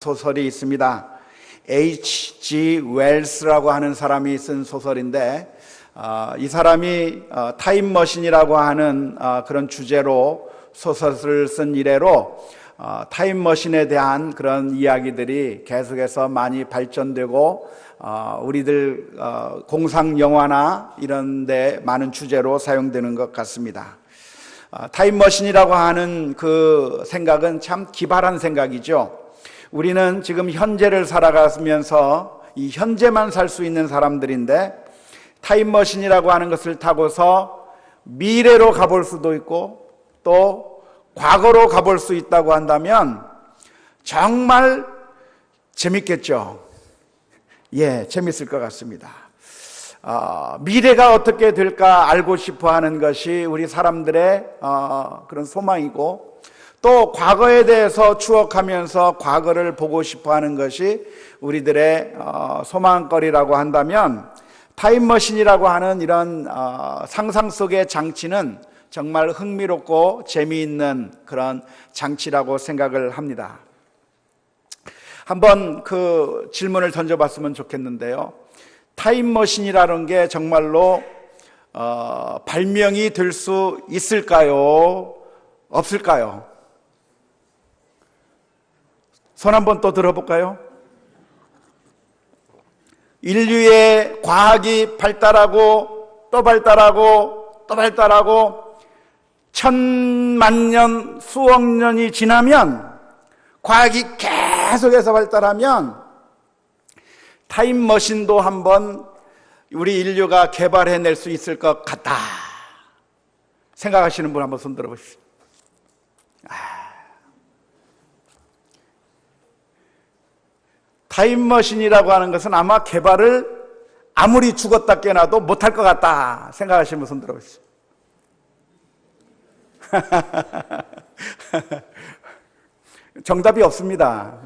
소설이 있습니다. H.G. 웰스라고 하는 사람이 쓴 소설인데 이 사람이 타임머신이라고 하는 그런 주제로 소설을 쓴 이래로 타임머신에 대한 그런 이야기들이 계속해서 많이 발전되고 우리들 공상영화나 이런 데 많은 주제로 사용되는 것 같습니다. 타임머신이라고 하는 그 생각은 참 기발한 생각이죠. 우리는 지금 현재를 살아가면서 이 현재만 살 수 있는 사람들인데 타임머신이라고 하는 것을 타고서 미래로 가볼 수도 있고 또 과거로 가볼 수 있다고 한다면 정말 재밌겠죠. 예, 재밌을 것 같습니다. 미래가 어떻게 될까 알고 싶어 하는 것이 우리 사람들의 그런 소망이고 또 과거에 대해서 추억하면서 과거를 보고 싶어 하는 것이 우리들의 소망거리라고 한다면 타임머신이라고 하는 이런 상상 속의 장치는 정말 흥미롭고 재미있는 그런 장치라고 생각을 합니다. 한번 그 질문을 던져봤으면 좋겠는데요. 타임머신이라는 게 정말로 발명이 될 수 있을까요? 없을까요? 손 한번 또 들어볼까요? 인류의 과학이 발달하고 또 발달하고 또 발달하고 천만 년, 수억 년이 지나면 과학이 계속해서 발달하면 타임머신도 한번 우리 인류가 개발해낼 수 있을 것 같다 생각하시는 분 한번 손 들어보십시오. 타임머신이라고 하는 것은 아마 개발을 아무리 죽었다 깨어나도 못할 것 같다 생각하시는 분 손 들어보시죠. 정답이 없습니다.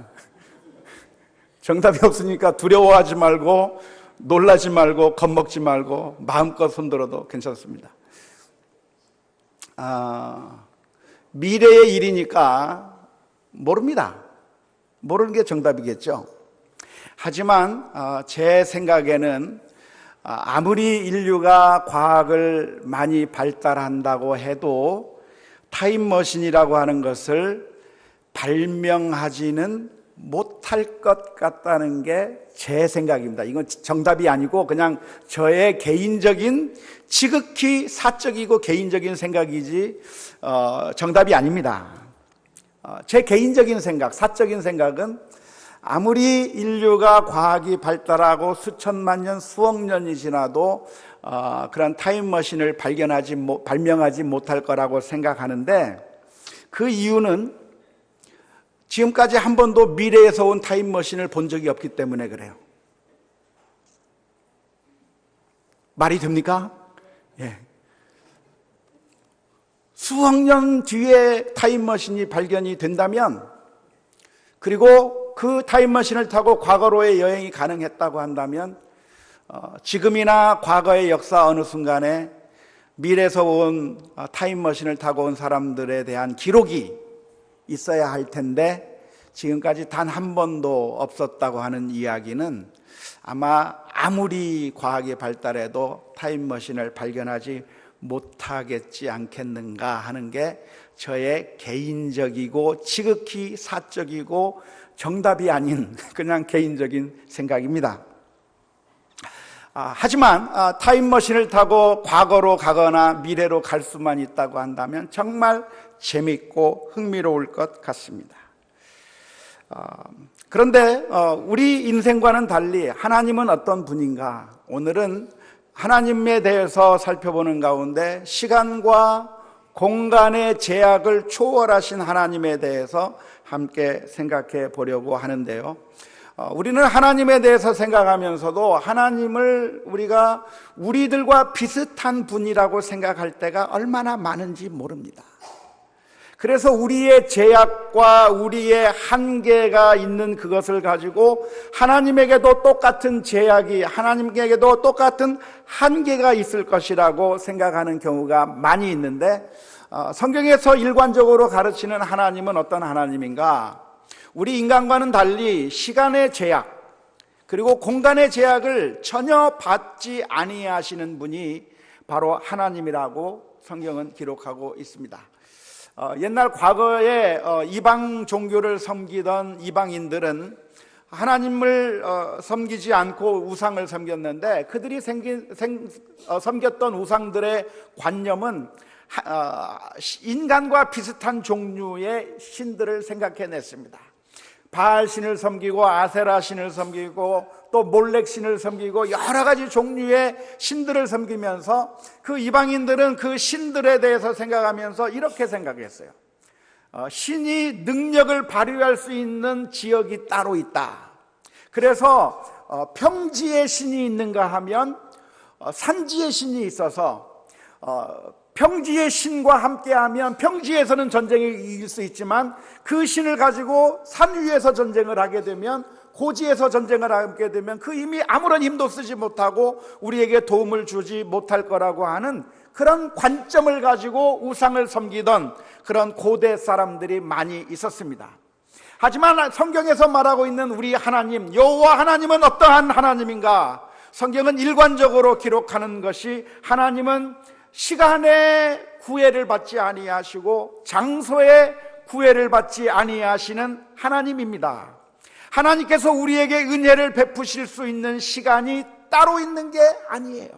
정답이 없으니까 두려워하지 말고 놀라지 말고 겁먹지 말고 마음껏 손들어도 괜찮습니다. 미래의 일이니까 모릅니다. 모르는 게 정답이겠죠. 하지만 제 생각에는 아무리 인류가 과학을 많이 발달한다고 해도 타임머신이라고 하는 것을 발명하지는 못할 것 같다는 게 제 생각입니다. 이건 정답이 아니고 그냥 저의 개인적인 지극히 사적이고 개인적인 생각이지 정답이 아닙니다. 제 개인적인 생각, 사적인 생각은 아무리 인류가 과학이 발달하고 수천만 년, 수억 년이 지나도 그런 타임머신을 발명하지 못할 거라고 생각하는데 그 이유는 지금까지 한 번도 미래에서 온 타임머신을 본 적이 없기 때문에 그래요. 말이 됩니까? 예. 수억 년 뒤에 타임머신이 발견이 된다면 그리고 그 타임머신을 타고 과거로의 여행이 가능했다고 한다면 지금이나 과거의 역사 어느 순간에 미래에서 온 타임머신을 타고 온 사람들에 대한 기록이 있어야 할 텐데 지금까지 단 한 번도 없었다고 하는 이야기는 아마 아무리 과학이 발달해도 타임머신을 발견하지 못하겠지 않겠는가 하는 게 저의 개인적이고 지극히 사적이고 정답이 아닌 그냥 개인적인 생각입니다. 하지만 타임머신을 타고 과거로 가거나 미래로 갈 수만 있다고 한다면 정말 재밌고 흥미로울 것 같습니다. 그런데 우리 인생과는 달리 하나님은 어떤 분인가? 오늘은 하나님에 대해서 살펴보는 가운데 시간과 공간의 제약을 초월하신 하나님에 대해서 함께 생각해 보려고 하는데요. 우리는 하나님에 대해서 생각하면서도 하나님을 우리가 우리들과 비슷한 분이라고 생각할 때가 얼마나 많은지 모릅니다. 그래서 우리의 제약과 우리의 한계가 있는 그것을 가지고 하나님에게도 똑같은 제약이, 하나님에게도 똑같은 한계가 있을 것이라고 생각하는 경우가 많이 있는데 성경에서 일관적으로 가르치는 하나님은 어떤 하나님인가? 우리 인간과는 달리 시간의 제약 그리고 공간의 제약을 전혀 받지 아니하시는 분이 바로 하나님이라고 성경은 기록하고 있습니다. 옛날 과거에 이방 종교를 섬기던 이방인들은 하나님을 섬기지 않고 우상을 섬겼는데, 그들이 섬겼던 우상들의 관념은 인간과 비슷한 종류의 신들을 생각해냈습니다. 바알 신을 섬기고 아세라 신을 섬기고 또 몰렉 신을 섬기고 여러 가지 종류의 신들을 섬기면서 그 이방인들은 그 신들에 대해서 생각하면서 이렇게 생각했어요. 신이 능력을 발휘할 수 있는 지역이 따로 있다. 그래서 평지에 신이 있는가 하면 산지에 신이 있어서 평지의 신과 함께하면 평지에서는 전쟁을 이길 수 있지만 그 신을 가지고 산 위에서 전쟁을 하게 되면, 고지에서 전쟁을 하게 되면 그 힘이 아무런 힘도 쓰지 못하고 우리에게 도움을 주지 못할 거라고 하는 그런 관점을 가지고 우상을 섬기던 그런 고대 사람들이 많이 있었습니다. 하지만 성경에서 말하고 있는 우리 하나님, 여호와 하나님은 어떠한 하나님인가? 성경은 일관적으로 기록하는 것이, 하나님은 시간의 구애를 받지 아니하시고 장소의 구애를 받지 아니하시는 하나님입니다. 하나님께서 우리에게 은혜를 베푸실 수 있는 시간이 따로 있는 게 아니에요.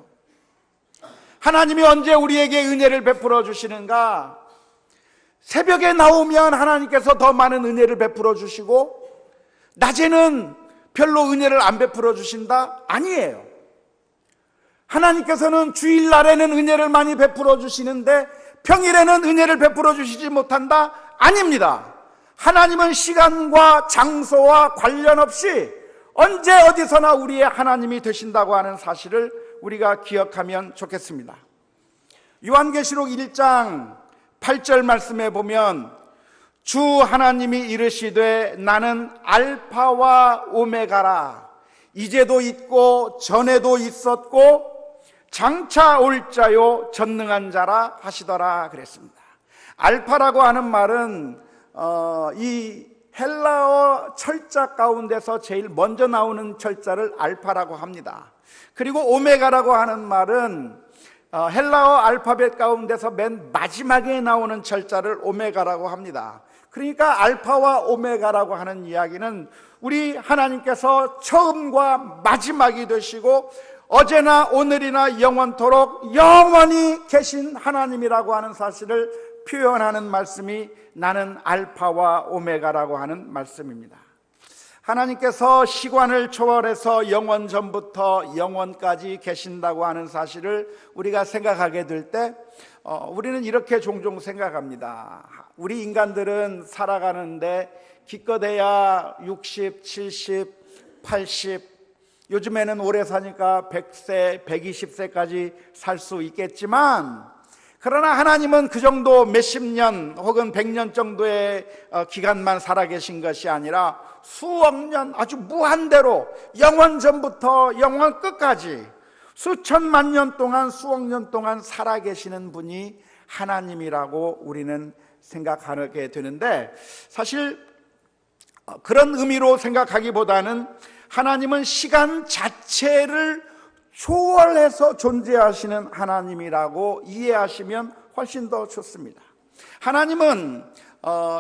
하나님이 언제 우리에게 은혜를 베풀어 주시는가? 새벽에 나오면 하나님께서 더 많은 은혜를 베풀어 주시고 낮에는 별로 은혜를 안 베풀어 주신다? 아니에요. 하나님께서는 주일날에는 은혜를 많이 베풀어 주시는데 평일에는 은혜를 베풀어 주시지 못한다? 아닙니다. 하나님은 시간과 장소와 관련 없이 언제 어디서나 우리의 하나님이 되신다고 하는 사실을 우리가 기억하면 좋겠습니다. 요한계시록 1장 8절 말씀에 보면 주 하나님이 이르시되 나는 알파와 오메가라, 이제도 있고 전에도 있었고 장차 올 자요 전능한 자라 하시더라 그랬습니다. 알파라고 하는 말은 이 헬라어 철자 가운데서 제일 먼저 나오는 철자를 알파라고 합니다. 그리고 오메가라고 하는 말은 헬라어 알파벳 가운데서 맨 마지막에 나오는 철자를 오메가라고 합니다. 그러니까 알파와 오메가라고 하는 이야기는 우리 하나님께서 처음과 마지막이 되시고 어제나 오늘이나 영원토록 영원히 계신 하나님이라고 하는 사실을 표현하는 말씀이 나는 알파와 오메가라고 하는 말씀입니다. 하나님께서 시간을 초월해서 영원 전부터 영원까지 계신다고 하는 사실을 우리가 생각하게 될 때 우리는 이렇게 종종 생각합니다. 우리 인간들은 살아가는데 기껏해야 60, 70, 80, 요즘에는 오래 사니까 100세, 120세까지 살 수 있겠지만, 그러나 하나님은 그 정도 몇십 년 혹은 100년 정도의 기간만 살아계신 것이 아니라 수억 년, 아주 무한대로 영원 전부터 영원 끝까지 수천만 년 동안, 수억 년 동안 살아계시는 분이 하나님이라고 우리는 생각하게 되는데, 사실 그런 의미로 생각하기보다는 하나님은 시간 자체를 초월해서 존재하시는 하나님이라고 이해하시면 훨씬 더 좋습니다. 하나님은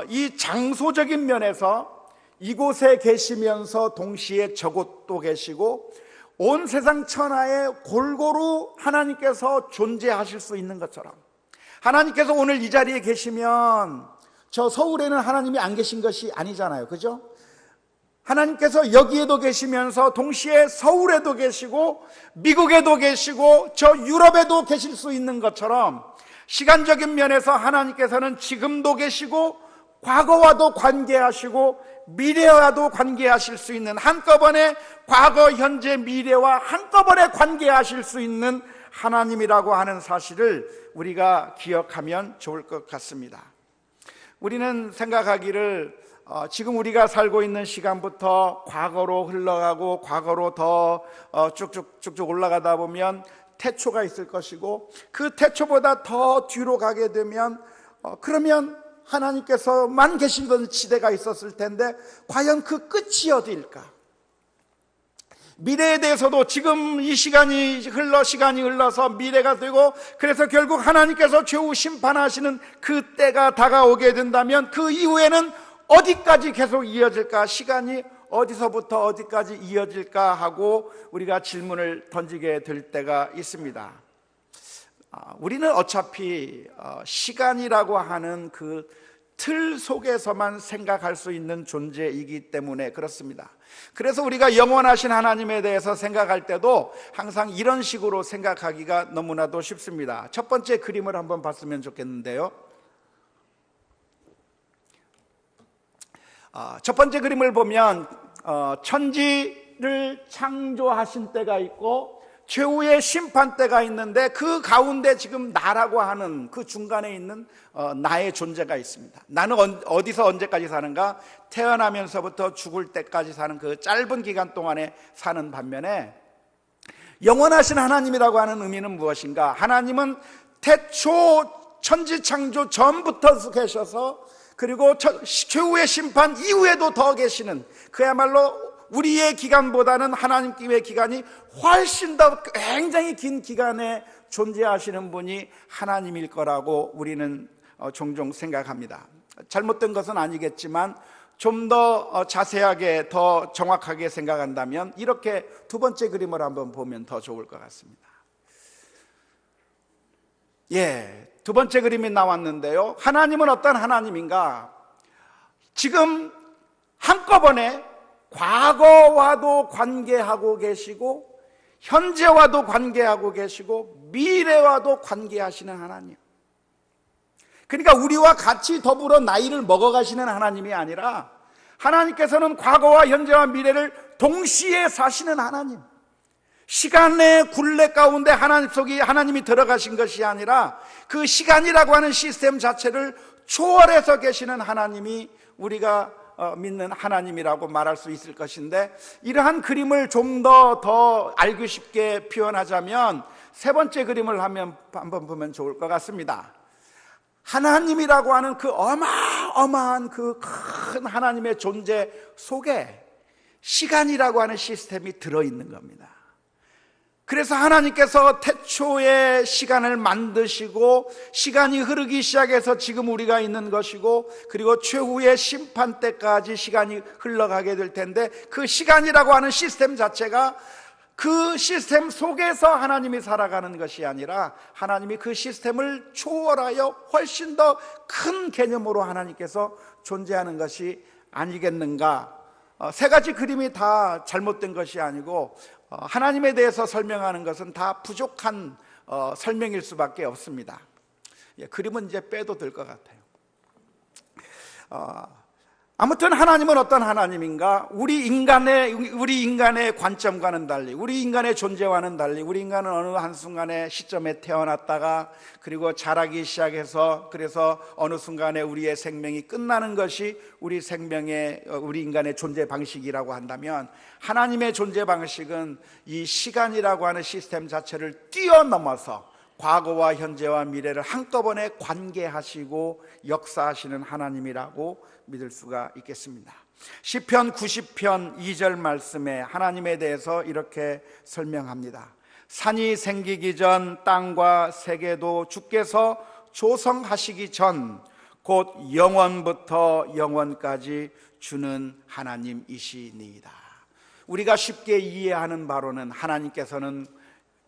이 장소적인 면에서 이곳에 계시면서 동시에 저곳도 계시고 온 세상 천하에 골고루 하나님께서 존재하실 수 있는 것처럼, 하나님께서 오늘 이 자리에 계시면 저 서울에는 하나님이 안 계신 것이 아니잖아요. 그죠? 하나님께서 여기에도 계시면서 동시에 서울에도 계시고 미국에도 계시고 저 유럽에도 계실 수 있는 것처럼, 시간적인 면에서 하나님께서는 지금도 계시고 과거와도 관계하시고 미래와도 관계하실 수 있는, 한꺼번에 과거, 현재, 미래와 한꺼번에 관계하실 수 있는 하나님이라고 하는 사실을 우리가 기억하면 좋을 것 같습니다. 우리는 생각하기를 지금 우리가 살고 있는 시간부터 과거로 흘러가고 과거로 더 쭉쭉 올라가다 보면 태초가 있을 것이고, 그 태초보다 더 뒤로 가게 되면 그러면 하나님께서만 계시던 시대가 있었을 텐데 과연 그 끝이 어디일까? 미래에 대해서도 지금 이 시간이 흘러서 미래가 되고, 그래서 결국 하나님께서 최후 심판하시는 그 때가 다가오게 된다면 그 이후에는 어디까지 계속 이어질까? 시간이 어디서부터 어디까지 이어질까 하고 우리가 질문을 던지게 될 때가 있습니다. 우리는 어차피 시간이라고 하는 그 틀 속에서만 생각할 수 있는 존재이기 때문에 그렇습니다. 그래서 우리가 영원하신 하나님에 대해서 생각할 때도 항상 이런 식으로 생각하기가 너무나도 쉽습니다. 첫 번째 그림을 한번 봤으면 좋겠는데요. 첫 번째 그림을 보면 천지를 창조하신 때가 있고 최후의 심판 때가 있는데, 그 가운데 지금 나라고 하는 그 중간에 있는 나의 존재가 있습니다. 나는 어디서 언제까지 사는가? 태어나면서부터 죽을 때까지 사는 그 짧은 기간 동안에 사는 반면에, 영원하신 하나님이라고 하는 의미는 무엇인가? 하나님은 태초 천지 창조 전부터 계셔서, 그리고 최후의 심판 이후에도 더 계시는, 그야말로 우리의 기간보다는 하나님의 기간이 훨씬 더 굉장히 긴 기간에 존재하시는 분이 하나님일 거라고 우리는 종종 생각합니다. 잘못된 것은 아니겠지만 좀 더 자세하게, 더 정확하게 생각한다면 이렇게 두 번째 그림을 한번 보면 더 좋을 것 같습니다. 두 번째 그림이 나왔는데요. 하나님은 어떤 하나님인가? 지금 한꺼번에 과거와도 관계하고 계시고, 현재와도 관계하고 계시고, 미래와도 관계하시는 하나님. 그러니까 우리와 같이 더불어 나이를 먹어가시는 하나님이 아니라, 하나님께서는 과거와 현재와 미래를 동시에 사시는 하나님. 시간의 굴레 가운데 하나님이 들어가신 것이 아니라 그 시간이라고 하는 시스템 자체를 초월해서 계시는 하나님이 우리가 믿는 하나님이라고 말할 수 있을 것인데, 이러한 그림을 좀 더 알기 쉽게 표현하자면 세 번째 그림을 한번 보면 좋을 것 같습니다. 하나님이라고 하는 그 어마어마한 그 큰 하나님의 존재 속에 시간이라고 하는 시스템이 들어있는 겁니다. 그래서 하나님께서 태초에 시간을 만드시고, 시간이 흐르기 시작해서 지금 우리가 있는 것이고, 그리고 최후의 심판 때까지 시간이 흘러가게 될 텐데, 그 시간이라고 하는 시스템 자체가 그 시스템 속에서 하나님이 살아가는 것이 아니라, 하나님이 그 시스템을 초월하여 훨씬 더 큰 개념으로 하나님께서 존재하는 것이 아니겠는가? 세 가지 그림이 다 잘못된 것이 아니고, 하나님에 대해서 설명하는 것은 다 부족한 설명일 수밖에 없습니다. 그림은 이제 빼도 될 것 같아요. 아무튼 하나님은 어떤 하나님인가? 우리 인간의 관점과는 달리, 우리 인간의 존재와는 달리, 우리 인간은 어느 한순간에 시점에 태어났다가 그리고 자라기 시작해서, 그래서 어느 순간에 우리의 생명이 끝나는 것이 우리 인간의 존재 방식이라고 한다면, 하나님의 존재 방식은 이 시간이라고 하는 시스템 자체를 뛰어넘어서 과거와 현재와 미래를 한꺼번에 관계하시고 역사하시는 하나님이라고 믿을 수가 있겠습니다. 시편 90편 2절 말씀에 하나님에 대해서 이렇게 설명합니다. 산이 생기기 전 땅과 세계도 주께서 조성하시기 전 곧 영원부터 영원까지 주는 하나님이시니이다. 우리가 쉽게 이해하는 바로는 하나님께서는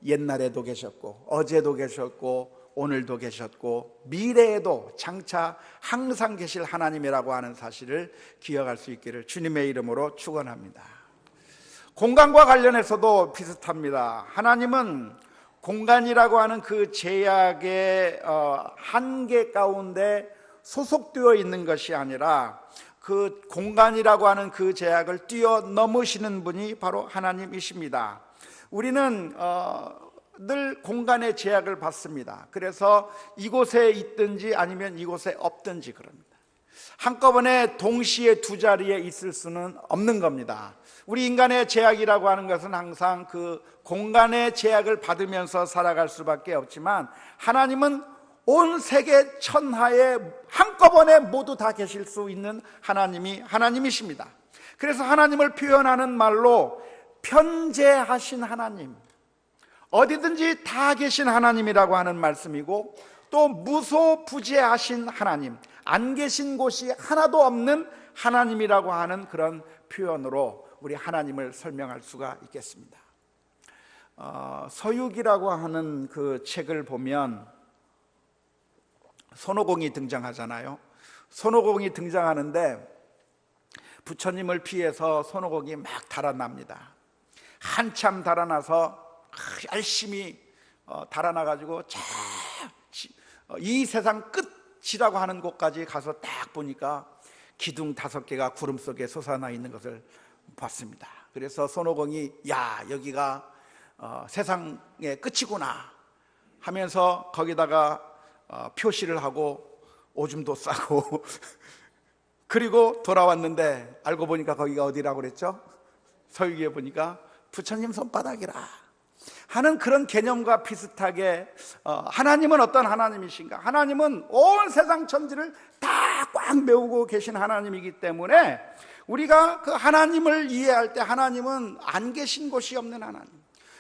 옛날에도 계셨고, 어제도 계셨고, 오늘도 계셨고, 미래에도 장차 항상 계실 하나님이라고 하는 사실을 기억할 수 있기를 주님의 이름으로 축원합니다. 공간과 관련해서도 비슷합니다. 하나님은 공간이라고 하는 그 제약의 한계 가운데 소속되어 있는 것이 아니라, 그 공간이라고 하는 그 제약을 뛰어넘으시는 분이 바로 하나님이십니다. 우리는 늘 공간의 제약을 받습니다. 그래서 이곳에 있든지 아니면 이곳에 없든지 그럽니다. 한꺼번에 동시에 두 자리에 있을 수는 없는 겁니다. 우리 인간의 제약이라고 하는 것은 항상 그 공간의 제약을 받으면서 살아갈 수밖에 없지만, 하나님은 온 세계 천하에 한꺼번에 모두 다 계실 수 있는 하나님이 하나님이십니다. 그래서 하나님을 표현하는 말로 편재하신 하나님, 어디든지 다 계신 하나님이라고 하는 말씀이고, 또 무소부재하신 하나님, 안 계신 곳이 하나도 없는 하나님이라고 하는 그런 표현으로 우리 하나님을 설명할 수가 있겠습니다. 서유기라고 하는 그 책을 보면 손오공이 등장하잖아요. 손오공이 등장하는데 부처님을 피해서 손오공이 막 달아납니다. 한참 달아나서 열심히 달아나가지고 이 세상 끝이라고 하는 곳까지 가서 딱 보니까 기둥 5개가 구름 속에 솟아나 있는 것을 봤습니다. 그래서 손오공이 야, 여기가 세상의 끝이구나 하면서 거기다가 표시를 하고 오줌도 싸고 그리고 돌아왔는데 알고 보니까 거기가 어디라고 그랬죠? 서유기에 보니까 부처님 손바닥이라 하는 그런 개념과 비슷하게 하나님은 어떤 하나님이신가? 하나님은 온 세상 천지를 다 꽉 메우고 계신 하나님이기 때문에 우리가 그 하나님을 이해할 때 하나님은 안 계신 곳이 없는 하나님,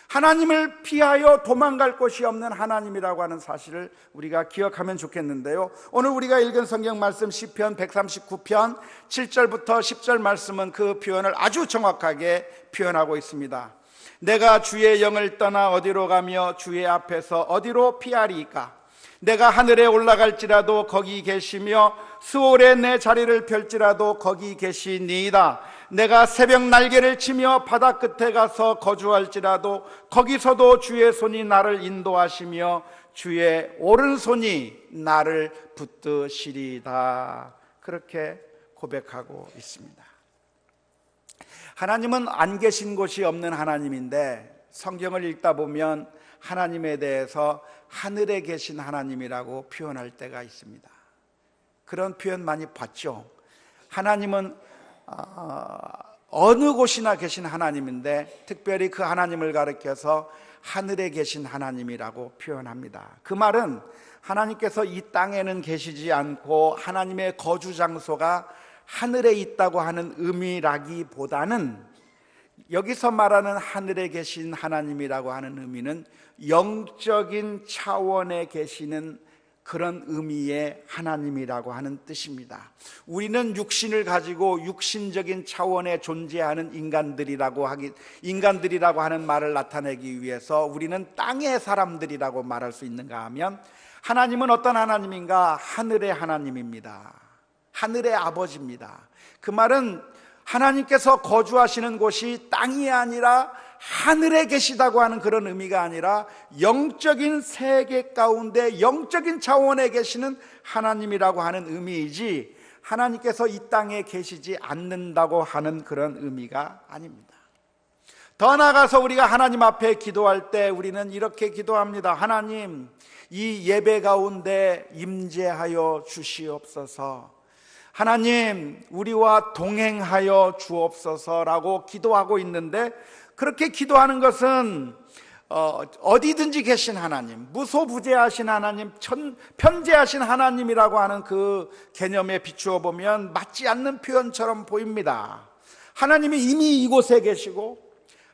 하나님을 피하여 도망갈 곳이 없는 하나님이라고 하는 사실을 우리가 기억하면 좋겠는데요. 오늘 우리가 읽은 성경 말씀 시편 139편 7절부터 10절 말씀은 그 표현을 아주 정확하게 표현하고 있습니다. 내가 주의 영을 떠나 어디로 가며 주의 앞에서 어디로 피하리이까? 내가 하늘에 올라갈지라도 거기 계시며 수월에 내 자리를 펼지라도 거기 계시니이다. 내가 새벽 날개를 치며 바다 끝에 가서 거주할지라도 거기서도 주의 손이 나를 인도하시며 주의 오른손이 나를 붙드시리다. 그렇게 고백하고 있습니다. 하나님은 안 계신 곳이 없는 하나님인데 성경을 읽다 보면 하나님에 대해서 하늘에 계신 하나님이라고 표현할 때가 있습니다. 그런 표현 많이 봤죠. 하나님은 어느 곳이나 계신 하나님인데 특별히 그 하나님을 가리켜서 하늘에 계신 하나님이라고 표현합니다. 그 말은 하나님께서 이 땅에는 계시지 않고 하나님의 거주 장소가 하늘에 있다고 하는 의미라기보다는 여기서 말하는 하늘에 계신 하나님이라고 하는 의미는 영적인 차원에 계시는 그런 의미의 하나님이라고 하는 뜻입니다. 우리는 육신을 가지고 육신적인 차원에 존재하는 인간들이라고 하는 말을 나타내기 위해서 우리는 땅의 사람들이라고 말할 수 있는가 하면 하나님은 어떤 하나님인가? 하늘의 하나님입니다. 하늘의 아버지입니다. 그 말은 하나님께서 거주하시는 곳이 땅이 아니라 하늘에 계시다고 하는 그런 의미가 아니라 영적인 세계 가운데 영적인 차원에 계시는 하나님이라고 하는 의미이지 하나님께서 이 땅에 계시지 않는다고 하는 그런 의미가 아닙니다. 더 나아가서 우리가 하나님 앞에 기도할 때 우리는 이렇게 기도합니다. 하나님, 이 예배 가운데 임재하여 주시옵소서. 하나님, 우리와 동행하여 주옵소서라고 기도하고 있는데 그렇게 기도하는 것은 어디든지 계신 하나님, 무소부재하신 하나님, 편재하신 하나님이라고 하는 그 개념에 비추어 보면 맞지 않는 표현처럼 보입니다. 하나님이 이미 이곳에 계시고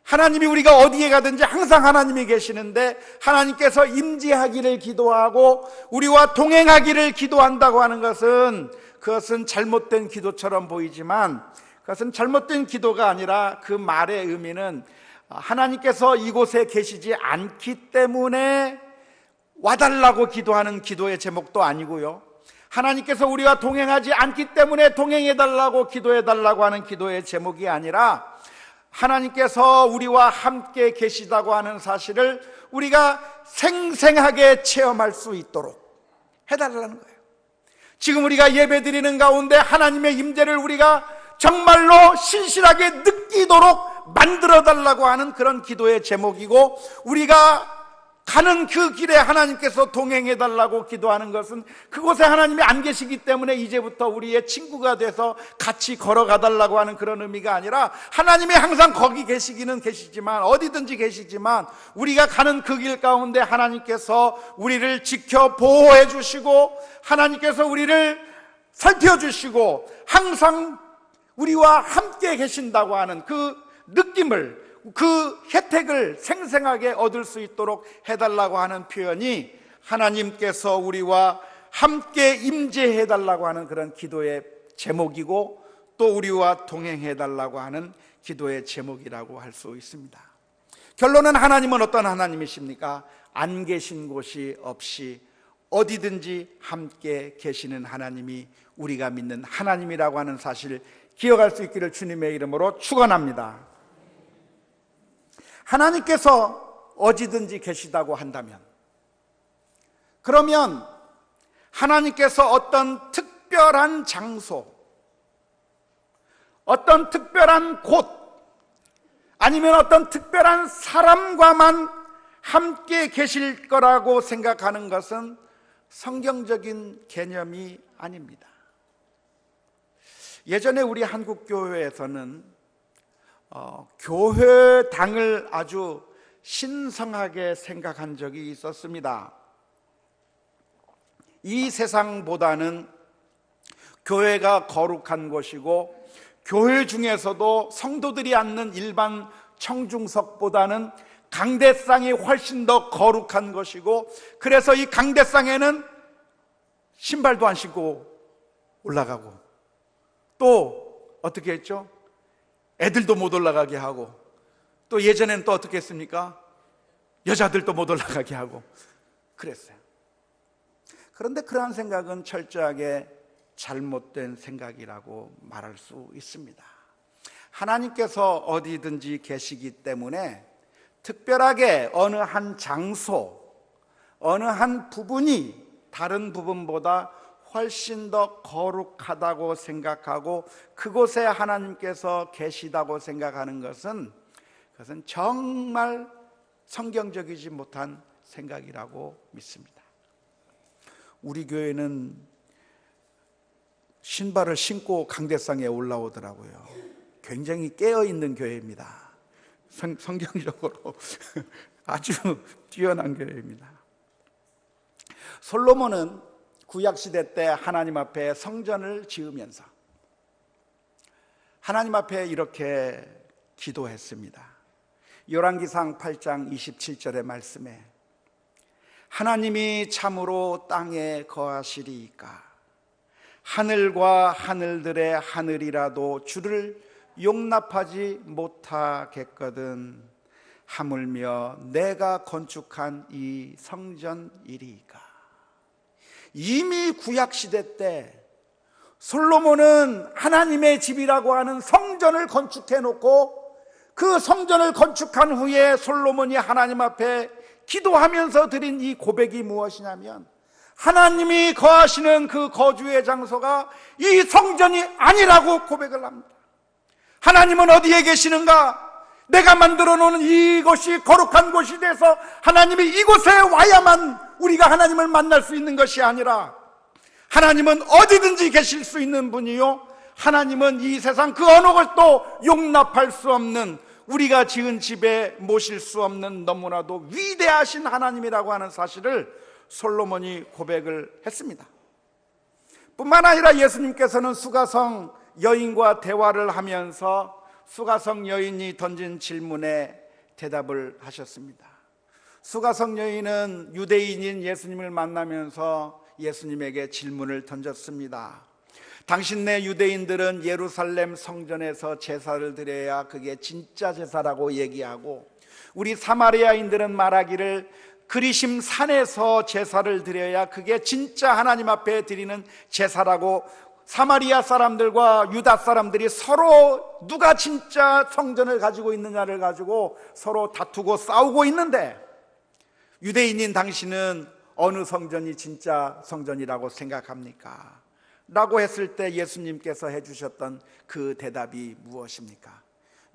하나님이 우리가 어디에 가든지 항상 하나님이 계시는데 하나님께서 임재하기를 기도하고 우리와 동행하기를 기도한다고 하는 것은 그것은 잘못된 기도처럼 보이지만 그것은 잘못된 기도가 아니라 그 말의 의미는 하나님께서 이곳에 계시지 않기 때문에 와달라고 기도하는 기도의 제목도 아니고요, 하나님께서 우리와 동행하지 않기 때문에 동행해달라고 기도해달라고 하는 기도의 제목이 아니라 하나님께서 우리와 함께 계시다고 하는 사실을 우리가 생생하게 체험할 수 있도록 해달라는 거예요. 지금 우리가 예배드리는 가운데 하나님의 임재를 우리가 정말로 신실하게 느끼도록 만들어달라고 하는 그런 기도의 제목이고 우리가 가는 그 길에 하나님께서 동행해 달라고 기도하는 것은 그곳에 하나님이 안 계시기 때문에 이제부터 우리의 친구가 돼서 같이 걸어가 달라고 하는 그런 의미가 아니라, 하나님이 항상 거기 계시기는 계시지만, 어디든지 계시지만, 우리가 가는 그 길 가운데 하나님께서 우리를 지켜 보호해 주시고, 하나님께서 우리를 살펴주시고 항상 우리와 함께 계신다고 하는 그 느낌을, 그 혜택을 생생하게 얻을 수 있도록 해달라고 하는 표현이 하나님께서 우리와 함께 임재해달라고 하는 그런 기도의 제목이고, 또 우리와 동행해달라고 하는 기도의 제목이라고 할 수 있습니다. 결론은, 하나님은 어떤 하나님이십니까? 안 계신 곳이 없이 어디든지 함께 계시는 하나님이 우리가 믿는 하나님이라고 하는 사실을 기억할 수 있기를 주님의 이름으로 축원합니다. 하나님께서 어디든지 계시다고 한다면, 그러면 하나님께서 어떤 특별한 장소, 어떤 특별한 곳, 아니면 어떤 특별한 사람과만 함께 계실 거라고 생각하는 것은 성경적인 개념이 아닙니다. 예전에 우리 한국교회에서는 교회당을 아주 신성하게 생각한 적이 있었습니다. 이 세상보다는 교회가 거룩한 곳이고, 교회 중에서도 성도들이 앉는 일반 청중석보다는 강대상이 훨씬 더 거룩한 것이고, 그래서 이 강대상에는 신발도 안 신고 올라가고, 또 어떻게 했죠? 애들도 못 올라가게 하고, 또 예전에는 또 어떻게 했습니까? 여자들도 못 올라가게 하고 그랬어요. 그런데 그러한 생각은 철저하게 잘못된 생각이라고 말할 수 있습니다. 하나님께서 어디든지 계시기 때문에 특별하게 어느 한 장소, 어느 한 부분이 다른 부분보다 훨씬 더 거룩하다고 생각하고, 그곳에 하나님께서 계시다고 생각하는 것은, 그것은 정말 성경적이지 못한 생각이라고 믿습니다. 우리 교회는 신발을 신고 강대상에 올라오더라고요. 굉장히 깨어있는 교회입니다. 성경적으로 아주 뛰어난 교회입니다. 솔로몬은 구약시대 때 하나님 앞에 성전을 지으면서 하나님 앞에 이렇게 기도했습니다. 열왕기상 8장 27절의 말씀에, 하나님이 참으로 땅에 거하시리이까 하늘과 하늘들의 하늘이라도 주를 용납하지 못하겠거든 하물며 내가 건축한 이 성전이리이까. 이미 구약시대 때 솔로몬은 하나님의 집이라고 하는 성전을 건축해 놓고, 그 성전을 건축한 후에 솔로몬이 하나님 앞에 기도하면서 드린 이 고백이 무엇이냐면, 하나님이 거하시는 그 거주의 장소가 이 성전이 아니라고 고백을 합니다. 하나님은 어디에 계시는가? 내가 만들어 놓은 이곳이 거룩한 곳이 돼서 하나님이 이곳에 와야만 우리가 하나님을 만날 수 있는 것이 아니라, 하나님은 어디든지 계실 수 있는 분이요, 하나님은 이 세상 그 어느 것도 용납할 수 없는, 우리가 지은 집에 모실 수 없는 너무나도 위대하신 하나님이라고 하는 사실을 솔로몬이 고백을 했습니다. 뿐만 아니라 예수님께서는 수가성 여인과 대화를 하면서 수가성 여인이 던진 질문에 대답을 하셨습니다. 수가성 여인은 유대인인 예수님을 만나면서 예수님에게 질문을 던졌습니다. 당신네 유대인들은 예루살렘 성전에서 제사를 드려야 그게 진짜 제사라고 얘기하고, 우리 사마리아인들은 말하기를 그리심 산에서 제사를 드려야 그게 진짜 하나님 앞에 드리는 제사라고, 사마리아 사람들과 유다 사람들이 서로 누가 진짜 성전을 가지고 있느냐를 가지고 서로 다투고 싸우고 있는데, 유대인인 당신은 어느 성전이 진짜 성전이라고 생각합니까? 라고 했을 때 예수님께서 해주셨던 그 대답이 무엇입니까?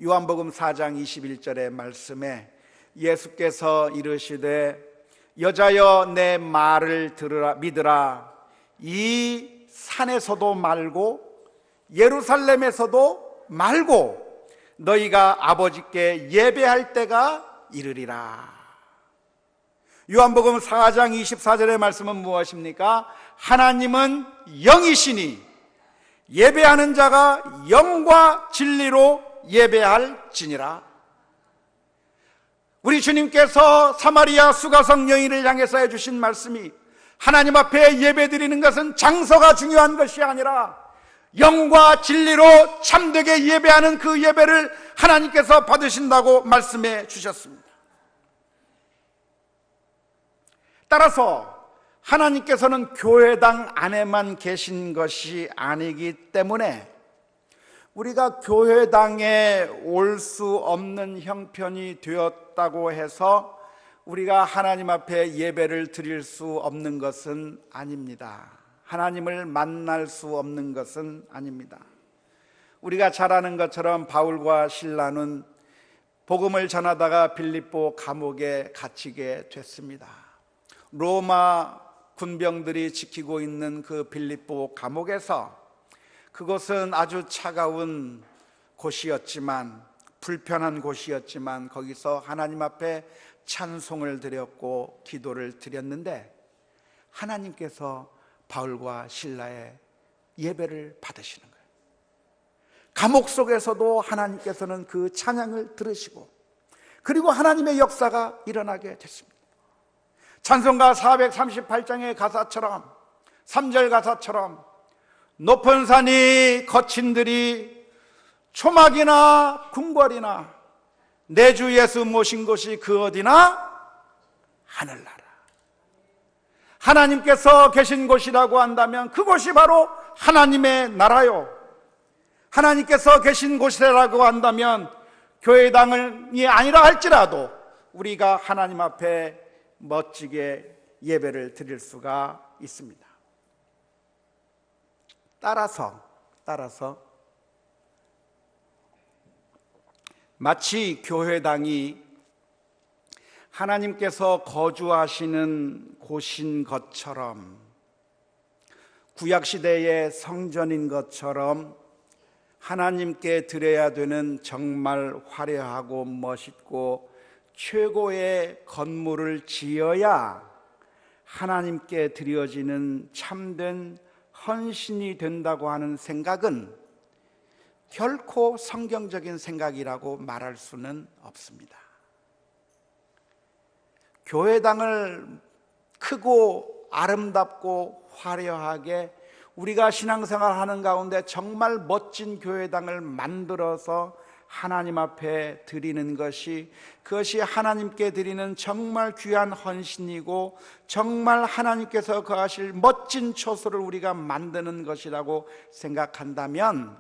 요한복음 4장 21절의 말씀에 예수께서 이르시되 여자여 내 말을 들으라 믿으라. 이 산에서도 말고 예루살렘에서도 말고 너희가 아버지께 예배할 때가 이르리라. 요한복음 4장 24절의 말씀은 무엇입니까? 하나님은 영이시니 예배하는 자가 영과 진리로 예배할지니라. 우리 주님께서 사마리아 수가성 여인을 향해서 해주신 말씀이 하나님 앞에 예배드리는 것은 장소가 중요한 것이 아니라 영과 진리로 참되게 예배하는 그 예배를 하나님께서 받으신다고 말씀해 주셨습니다. 따라서 하나님께서는 교회당 안에만 계신 것이 아니기 때문에 우리가 교회당에 올 수 없는 형편이 되었다고 해서 우리가 하나님 앞에 예배를 드릴 수 없는 것은 아닙니다. 하나님을 만날 수 없는 것은 아닙니다. 우리가 잘 아는 것처럼 바울과 실라는 복음을 전하다가 빌립보 감옥에 갇히게 됐습니다. 로마 군병들이 지키고 있는 그 빌립보 감옥에서, 그것은 아주 차가운 곳이었지만, 불편한 곳이었지만 거기서 하나님 앞에 찬송을 드렸고 기도를 드렸는데 하나님께서 바울과 실라의 예배를 받으시는 거예요. 감옥 속에서도 하나님께서는 그 찬양을 들으시고, 그리고 하나님의 역사가 일어나게 됐습니다. 찬송가 438장의 가사처럼, 3절 가사처럼 높은 산이 거친 들이 초막이나 궁궐이나 내 주 예수 모신 곳이 그 어디나 하늘나라. 하나님께서 계신 곳이라고 한다면 그곳이 바로 하나님의 나라요, 하나님께서 계신 곳이라고 한다면 교회당이 아니라 할지라도 우리가 하나님 앞에 멋지게 예배를 드릴 수가 있습니다. 따라서 마치 교회당이 하나님께서 거주하시는 곳인 것처럼, 구약시대의 성전인 것처럼 하나님께 드려야 되는 정말 화려하고 멋있고 최고의 건물을 지어야 하나님께 드려지는 참된 헌신이 된다고 하는 생각은 결코 성경적인 생각이라고 말할 수는 없습니다. 교회당을 크고 아름답고 화려하게 우리가 신앙생활하는 가운데 정말 멋진 교회당을 만들어서 하나님 앞에 드리는 것이, 그것이 하나님께 드리는 정말 귀한 헌신이고 정말 하나님께서 거하실 멋진 처소를 우리가 만드는 것이라고 생각한다면,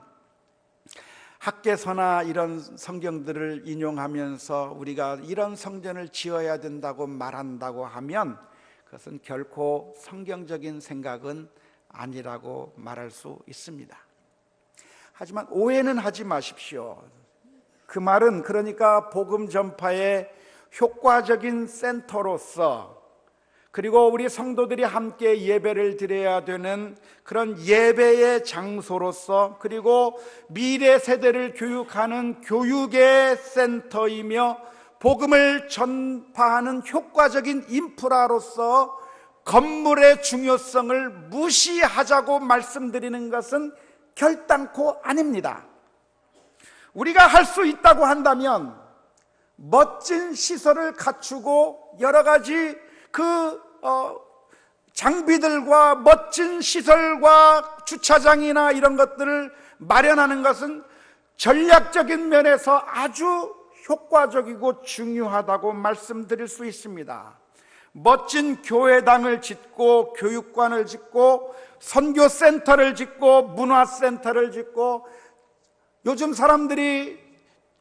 학개서나 이런 성경들을 인용하면서 우리가 이런 성전을 지어야 된다고 말한다고 하면 그것은 결코 성경적인 생각은 아니라고 말할 수 있습니다. 하지만 오해는 하지 마십시오. 그 말은 그러니까 복음 전파의 효과적인 센터로서, 그리고 우리 성도들이 함께 예배를 드려야 되는 그런 예배의 장소로서, 그리고 미래 세대를 교육하는 교육의 센터이며 복음을 전파하는 효과적인 인프라로서 건물의 중요성을 무시하자고 말씀드리는 것은 결단코 아닙니다. 우리가 할 수 있다고 한다면 멋진 시설을 갖추고 여러 가지 장비들과 멋진 시설과 주차장이나 이런 것들을 마련하는 것은 전략적인 면에서 아주 효과적이고 중요하다고 말씀드릴 수 있습니다. 멋진 교회당을 짓고 교육관을 짓고 선교센터를 짓고 문화센터를 짓고, 요즘 사람들이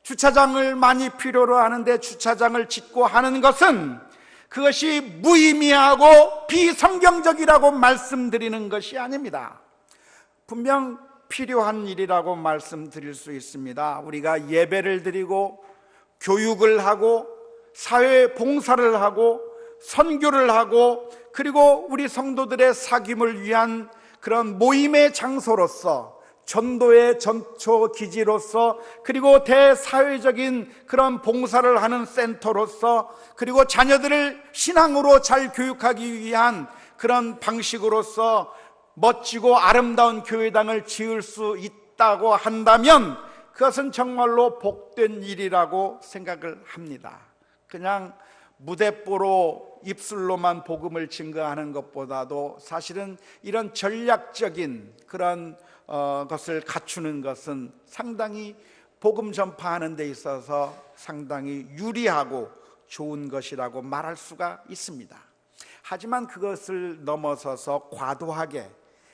주차장을 많이 필요로 하는데 주차장을 짓고 하는 것은 그것이 무의미하고 비성경적이라고 말씀드리는 것이 아닙니다. 분명 필요한 일이라고 말씀드릴 수 있습니다. 우리가 예배를 드리고 교육을 하고 사회 봉사를 하고 선교를 하고 그리고 우리 성도들의 사귐을 위한 그런 모임의 장소로서, 전도의 전초 기지로서, 그리고 대사회적인 그런 봉사를 하는 센터로서, 그리고 자녀들을 신앙으로 잘 교육하기 위한 그런 방식으로서 멋지고 아름다운 교회당을 지을 수 있다고 한다면 그것은 정말로 복된 일이라고 생각을 합니다. 그냥 무대뽀로 입술로만 복음을 증거하는 것보다도 사실은 이런 전략적인 그런 것을 갖추는 것은 상당히 복음 전파하는 데 있어서 상당히 유리하고 좋은 것이라고 말할 수가 있습니다. 하지만 그것을 넘어서서 과도하게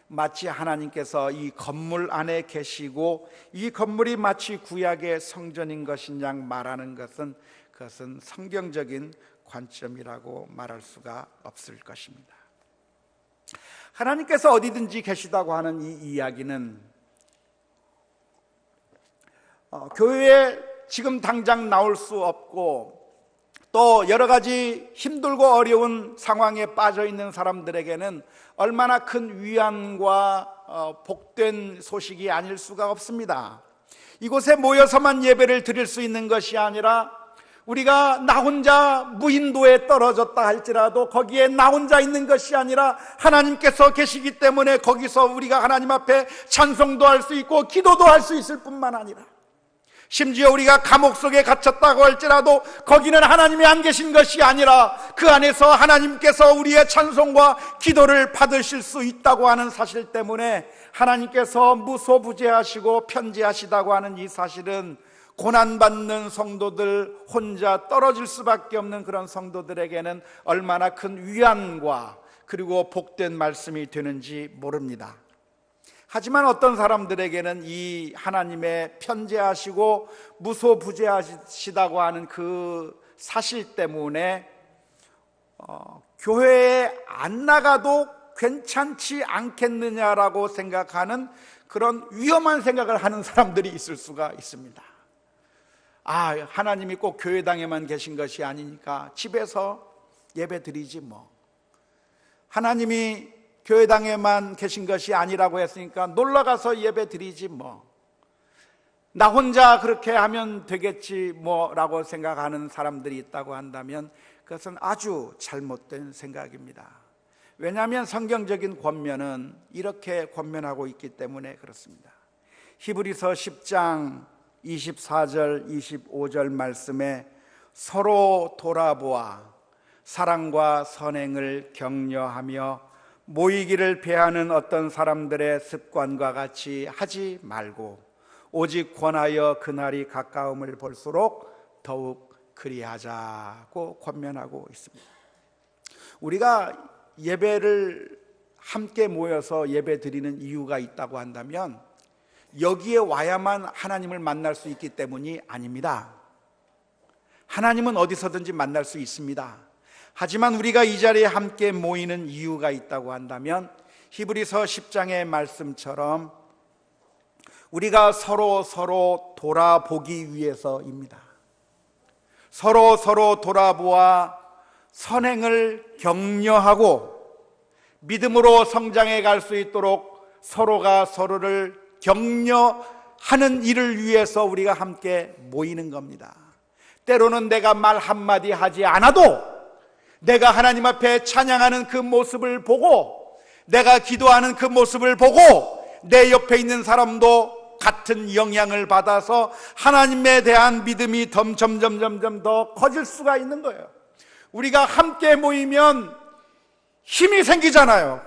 마치 하나님께서 이 건물 안에 계시고 이 건물이 마치 구약의 성전인 것인 양 말하는 것은 그것은 성경적인 관점이라고 말할 수가 없을 것입니다. 하나님께서 어디든지 계시다고 하는 이 이야기는 교회에 지금 당장 나올 수 없고 또 여러 가지 힘들고 어려운 상황에 빠져 있는 사람들에게는 얼마나 큰 위안과 복된 소식이 아닐 수가 없습니다. 이곳에 모여서만 예배를 드릴 수 있는 것이 아니라 우리가 나 혼자 무인도에 떨어졌다 할지라도 거기에 나 혼자 있는 것이 아니라 하나님께서 계시기 때문에 거기서 우리가 하나님 앞에 찬송도 할 수 있고 기도도 할 수 있을 뿐만 아니라 심지어 우리가 감옥 속에 갇혔다고 할지라도 거기는 하나님이 안 계신 것이 아니라 그 안에서 하나님께서 우리의 찬송과 기도를 받으실 수 있다고 하는 사실 때문에 하나님께서 무소부재하시고 편재하시다고 하는 이 사실은 고난받는 성도들, 혼자 떨어질 수밖에 없는 그런 성도들에게는 얼마나 큰 위안과 그리고 복된 말씀이 되는지 모릅니다. 하지만 어떤 사람들에게는 이 하나님의 편재하시고 무소부재하시다고 하는 그 사실 때문에 교회에 안 나가도 괜찮지 않겠느냐라고 생각하는 그런 위험한 생각을 하는 사람들이 있을 수가 있습니다. 하나님이 꼭 교회당에만 계신 것이 아니니까 집에서 예배 드리지 뭐. 하나님이 교회당에만 계신 것이 아니라고 했으니까 놀러가서 예배 드리지 뭐. 나 혼자 그렇게 하면 되겠지 뭐 라고 생각하는 사람들이 있다고 한다면 그것은 아주 잘못된 생각입니다. 왜냐하면 성경적인 권면은 이렇게 권면하고 있기 때문에 그렇습니다. 히브리서 10장 24절 25절 말씀에 서로 돌아보아 사랑과 선행을 격려하며 모이기를 배하는 어떤 사람들의 습관과 같이 하지 말고 오직 권하여 그날이 가까움을 볼수록 더욱 그리하자고 권면하고 있습니다. 우리가 예배를 함께 모여서 예배 드리는 이유가 있다고 한다면 여기에 와야만 하나님을 만날 수 있기 때문이 아닙니다. 하나님은 어디서든지 만날 수 있습니다. 하지만 우리가 이 자리에 함께 모이는 이유가 있다고 한다면 히브리서 10장의 말씀처럼 우리가 서로 돌아보기 위해서입니다. 서로 돌아보아 선행을 격려하고 믿음으로 성장해 갈 수 있도록 서로가 서로를 격려하는 일을 위해서 우리가 함께 모이는 겁니다. 때로는 내가 말 한마디 하지 않아도 내가 하나님 앞에 찬양하는 그 모습을 보고 내가 기도하는 그 모습을 보고 내 옆에 있는 사람도 같은 영향을 받아서 하나님에 대한 믿음이 점점 더 커질 수가 있는 거예요. 우리가 함께 모이면 힘이 생기잖아요.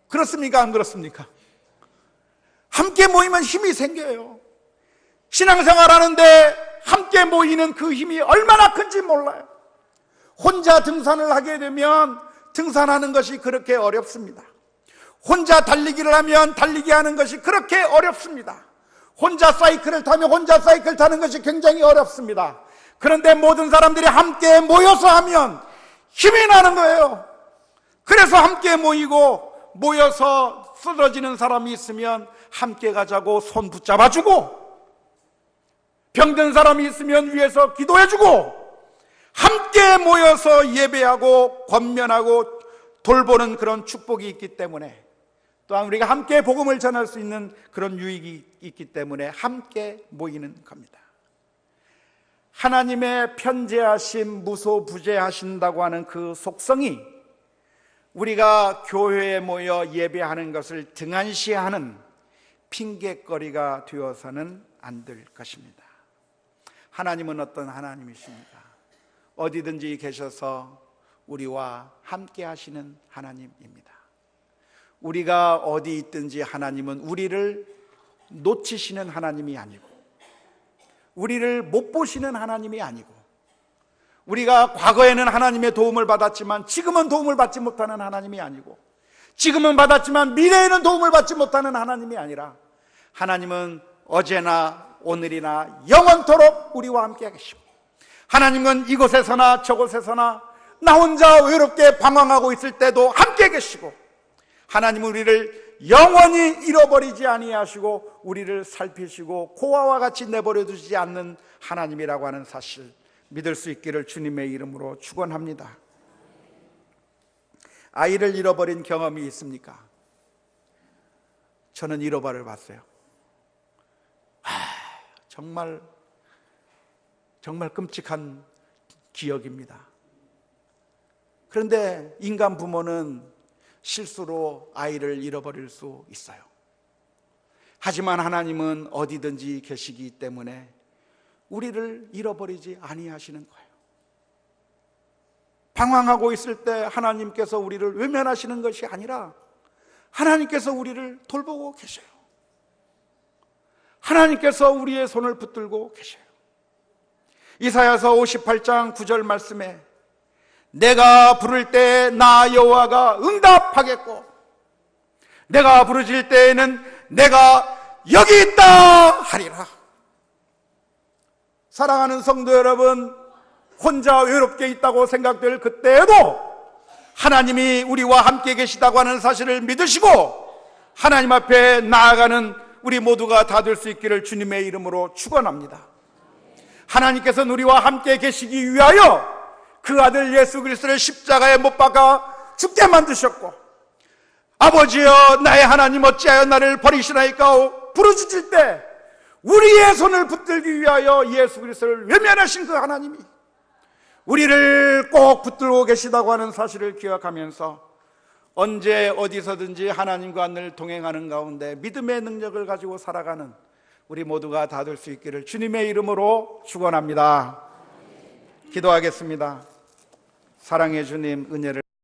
그렇습니까? 안 그렇습니까? 함께 모이면 힘이 생겨요. 신앙생활 하는데 함께 모이는 그 힘이 얼마나 큰지 몰라요. 혼자 등산을 하게 되면 등산하는 것이 그렇게 어렵습니다. 혼자 달리기를 하면 달리기 하는 것이 그렇게 어렵습니다. 혼자 사이클을 타면 혼자 사이클 타는 것이 굉장히 어렵습니다. 그런데 모든 사람들이 함께 모여서 하면 힘이 나는 거예요. 그래서 함께 모여서 쓰러지는 사람이 있으면 함께 가자고 손 붙잡아주고 병든 사람이 있으면 위에서 기도해주고 함께 모여서 예배하고 권면하고 돌보는 그런 축복이 있기 때문에, 또한 우리가 함께 복음을 전할 수 있는 그런 유익이 있기 때문에 함께 모이는 겁니다. 하나님의 편재하심, 무소부재하신다고 하는 그 속성이 우리가 교회에 모여 예배하는 것을 등한시하는 핑계거리가 되어서는 안 될 것입니다. 하나님은 어떤 하나님이십니까? 어디든지 계셔서 우리와 함께 하시는 하나님입니다. 우리가 어디 있든지 하나님은 우리를 놓치시는 하나님이 아니고, 우리를 못 보시는 하나님이 아니고, 우리가 과거에는 하나님의 도움을 받았지만 지금은 도움을 받지 못하는 하나님이 아니고, 지금은 받았지만 미래에는 도움을 받지 못하는 하나님이 아니라, 하나님은 어제나 오늘이나 영원토록 우리와 함께 계시고, 하나님은 이곳에서나 저곳에서나 나 혼자 외롭게 방황하고 있을 때도 함께 계시고, 하나님은 우리를 영원히 잃어버리지 아니하시고 우리를 살피시고 고아와 같이 내버려 두지 않는 하나님이라고 하는 사실 믿을 수 있기를 주님의 이름으로 축원합니다. 아이를 잃어버린 경험이 있습니까? 저는 잃어버려 봤어요. 정말 끔찍한 기억입니다. 그런데 인간 부모는 실수로 아이를 잃어버릴 수 있어요. 하지만 하나님은 어디든지 계시기 때문에 우리를 잃어버리지 아니하시는 거예요. 방황하고 있을 때 하나님께서 우리를 외면하시는 것이 아니라 하나님께서 우리를 돌보고 계셔요. 하나님께서 우리의 손을 붙들고 계셔요. 이사야서 58장 9절 말씀에 내가 부를 때 나 여호와가 응답하겠고 내가 부르짖을 때에는 내가 여기 있다 하리라. 사랑하는 성도 여러분, 혼자 외롭게 있다고 생각될 그때에도 하나님이 우리와 함께 계시다고 하는 사실을 믿으시고 하나님 앞에 나아가는 우리 모두가 다 될 수 있기를 주님의 이름으로 축원합니다. 하나님께서는 우리와 함께 계시기 위하여 그 아들 예수 그리스도를 십자가에 못 박아 죽게 만드셨고, 아버지여 나의 하나님 어찌하여 나를 버리시나이까 부르짖을 때 우리의 손을 붙들기 위하여 예수 그리스도를 외면하신 그 하나님이 우리를 꼭 붙들고 계시다고 하는 사실을 기억하면서 언제 어디서든지 하나님과 늘 동행하는 가운데 믿음의 능력을 가지고 살아가는 우리 모두가 다 될 수 있기를 주님의 이름으로 축원합니다. 기도하겠습니다. 사랑의 주님, 은혜를